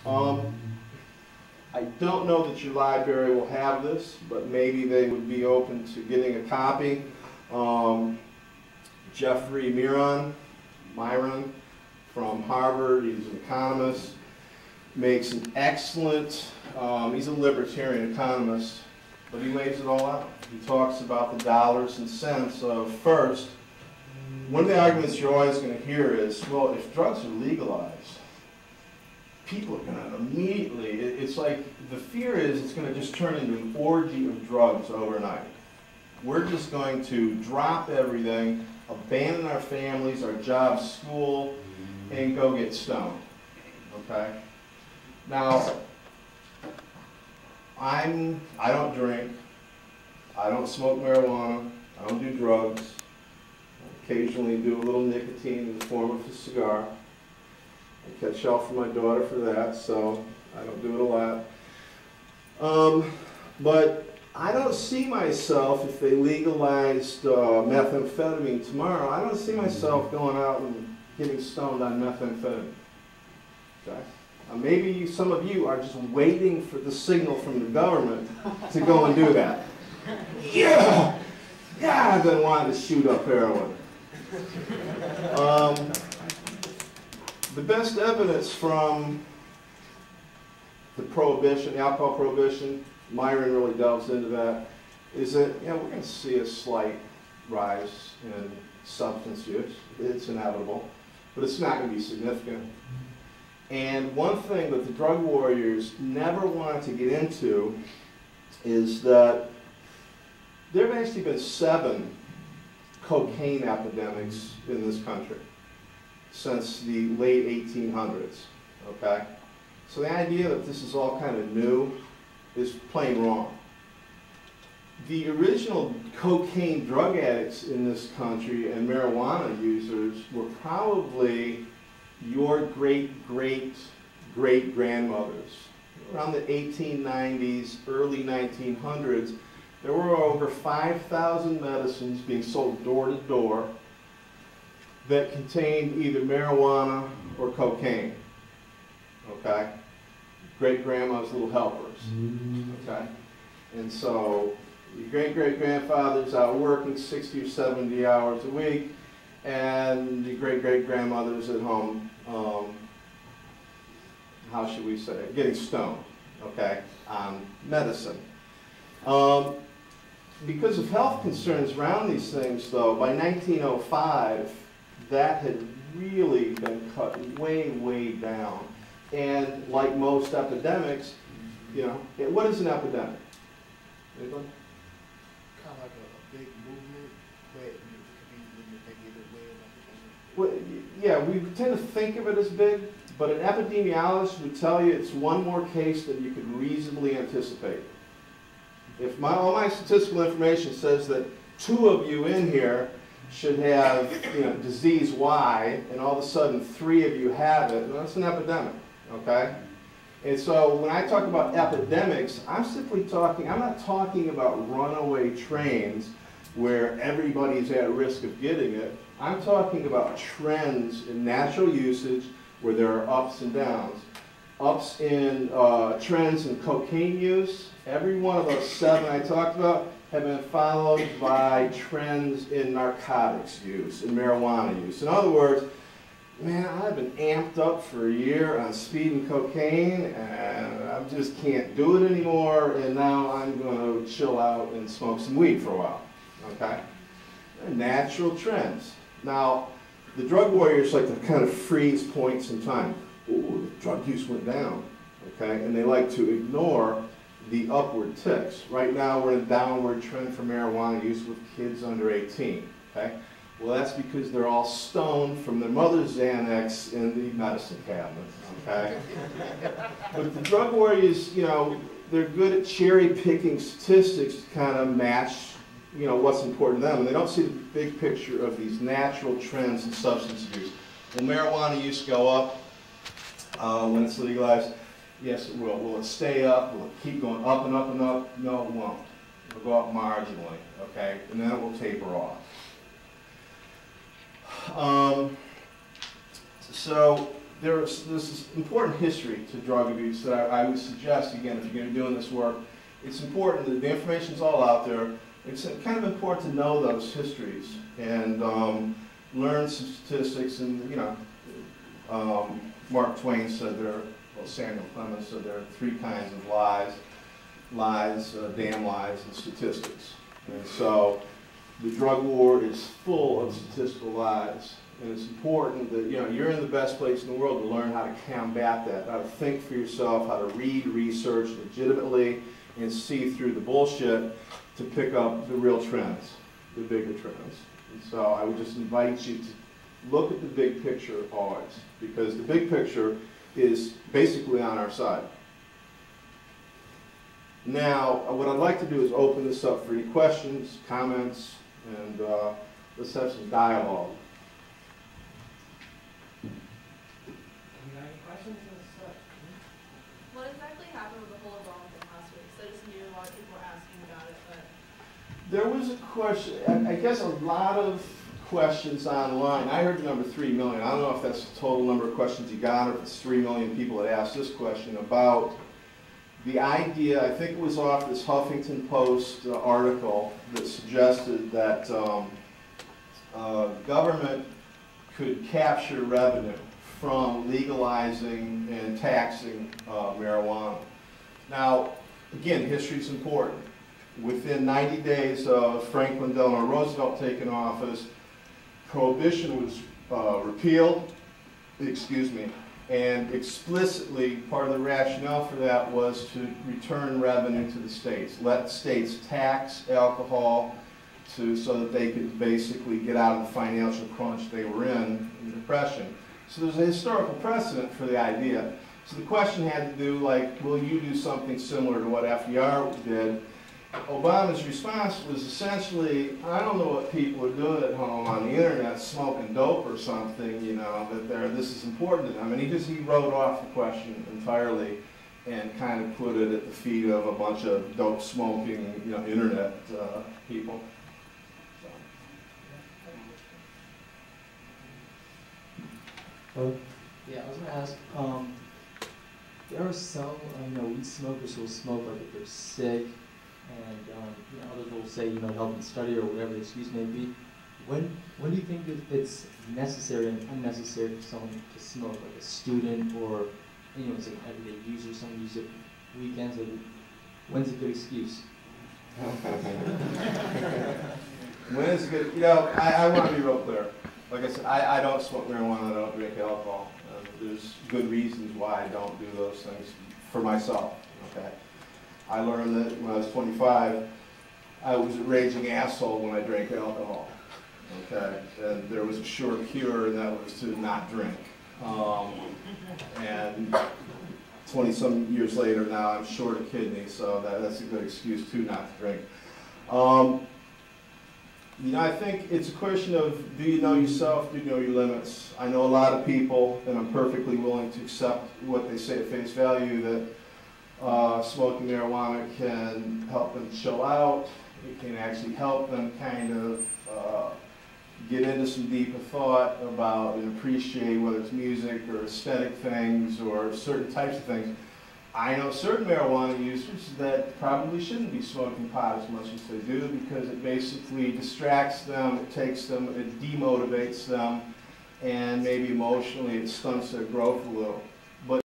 I don't know that your library will have this, but maybe they would be open to getting a copy. Jeffrey Myron from Harvard, he's an economist, makes an excellent, he's a libertarian economist, but he lays it all out. He talks about the dollars and cents of, first, one of the arguments you're always going to hear is, well, if drugs are legalized, people are going to immediately, it's like, the fear is it's going to just turn into an orgy of drugs overnight. We're just going to drop everything, abandon our families, our jobs, school, and go get stoned, okay? Now, I don't drink, I don't smoke marijuana, I don't do drugs, I occasionally do a little nicotine in the form of a cigar. I catch hell from my daughter for that, so I don't do it a lot. But I don't see myself, if they legalized methamphetamine tomorrow, I don't see myself going out and getting stoned on methamphetamine. Okay? Maybe some of you are just waiting for the signal from the government to go and do that. Yeah! Yeah, I've been wanting to shoot up heroin. The best evidence from the prohibition, the alcohol prohibition, Myron really delves into that, is that we're going to see a slight rise in substance use. It's inevitable, but it's not going to be significant. And one thing that the drug warriors never wanted to get into is that there have actually been 7 cocaine epidemics in this country since the late 1800s, okay? So the idea that this is all kind of new is plain wrong. The original cocaine drug addicts in this country and marijuana users were probably your great-great-great-grandmothers. Around the 1890s, early 1900s, there were over 5,000 medicines being sold door to door that contained either marijuana or cocaine, okay? Great-grandma's little helpers, okay? And so your great-great-grandfather's out working 60 or 70 hours a week, and your great-great-grandmother's at home, how should we say, getting stoned, okay, on medicine. Because of health concerns around these things, though, by 1905, that had really been cut way, way down. And like most epidemics, what is an epidemic? Anybody? Kind of like a big movement, but it could be a Well, yeah, we tend to think of it as big, but an epidemiologist would tell you it's one more case than you could reasonably anticipate. If all my statistical information says that 2 of you in here should have disease Y, and all of a sudden 3 of you have it, well, that's an epidemic, okay? And so when I talk about epidemics, I'm not talking about runaway trains where everybody's at risk of getting it. I'm talking about trends in natural usage where there are ups and downs. Ups in trends in cocaine use. Every one of those 7 I talked about have been followed by trends in narcotics use, in marijuana use. In other words, man, I've been amped up for a year on speed and cocaine, and I just can't do it anymore, and now I'm going to chill out and smoke some weed for a while, okay? They're natural trends. Now, the drug warriors like to kind of freeze points in time. Ooh, the drug use went down, okay? And they like to ignore the upward ticks. Right now, we're in a downward trend for marijuana use with kids under 18, okay? Well, that's because they're all stoned from their mother's Xanax in the medicine cabinet, okay? But the drug warriors, they're good at cherry-picking statistics to kind of match, what's important to them. And they don't see the big picture of these natural trends in substance use. Will marijuana use go up when it's legalized? Yes, it will. Will it stay up? Will it keep going up and up and up? No, it won't. It'll go up marginally, okay? And then it will taper off. So there's this important history to drug abuse that I would suggest, again, if you're going to be doing this work, it's important that the information's all out there. It's kind of important to know those histories and learn some statistics. And, you know, Mark Twain said well, Samuel Clemens said there are 3 kinds of lies: damn lies, and statistics. And so the drug war is full of statistical lies. And it's important that, you know, you're in the best place in the world to learn how to combat that, how to think for yourself, how to read research legitimately and see through the bullshit to pick up the real trends, the bigger trends. And so I would just invite you to look at the big picture always, because the big picture is basically on our side. Now, what I'd like to do is open this up for any questions, comments, and let's have some dialogue. What exactly happened with the whole Obama thing last week? So I just knew a lot of people were asking about it, but... There was a question, I guess a lot of questions online. I heard the number 3 million. I don't know if that's the total number of questions you got or if it's 3 million people that asked this question about the idea. I think it was off this Huffington Post article that suggested that government could capture revenue from legalizing and taxing marijuana. Now, again, history is important. Within 90 days of Franklin Delano Roosevelt taking office, Prohibition was repealed, and explicitly part of the rationale for that was to return revenue to the states. Let states tax alcohol so that they could basically get out of the financial crunch they were in the Depression. So there's a historical precedent for the idea. So the question had to do, like, will you do something similar to what FDR did? Obama's response was essentially, I don't know what people are doing at home on the internet, smoking dope or something, you know, that this is important to them. And he wrote off the question entirely and kind of put it at the feet of a bunch of dope smoking, you know, internet people. Yeah, I was going to ask, there are some, weed smokers who will smoke like if they're sick, and others will say, help in study or whatever the excuse may be. When do you think that it's necessary and unnecessary for someone to smoke, like a student or it's an everyday user, someone uses it weekends? When's a good excuse? When is it good? I want to be real clear. Like I said, I don't smoke marijuana, I don't drink alcohol. There's good reasons why I don't do those things for myself, okay? I learned that when I was 25, I was a raging asshole when I drank alcohol, okay? And there was a sure cure, and that was to not drink. And 20-some years later now, I'm short a kidney, so that's a good excuse too not to drink. I think it's a question of, do you know yourself, do you know your limits? I know a lot of people, and I'm perfectly willing to accept what they say at face value, that smoking marijuana can help them chill out. It can actually help them kind of get into some deeper thought about and appreciate whether it's music or aesthetic things or certain types of things. I know certain marijuana users that probably shouldn't be smoking pot as much as they do because it basically distracts them, it takes them, it demotivates them, and maybe emotionally it stunts their growth a little.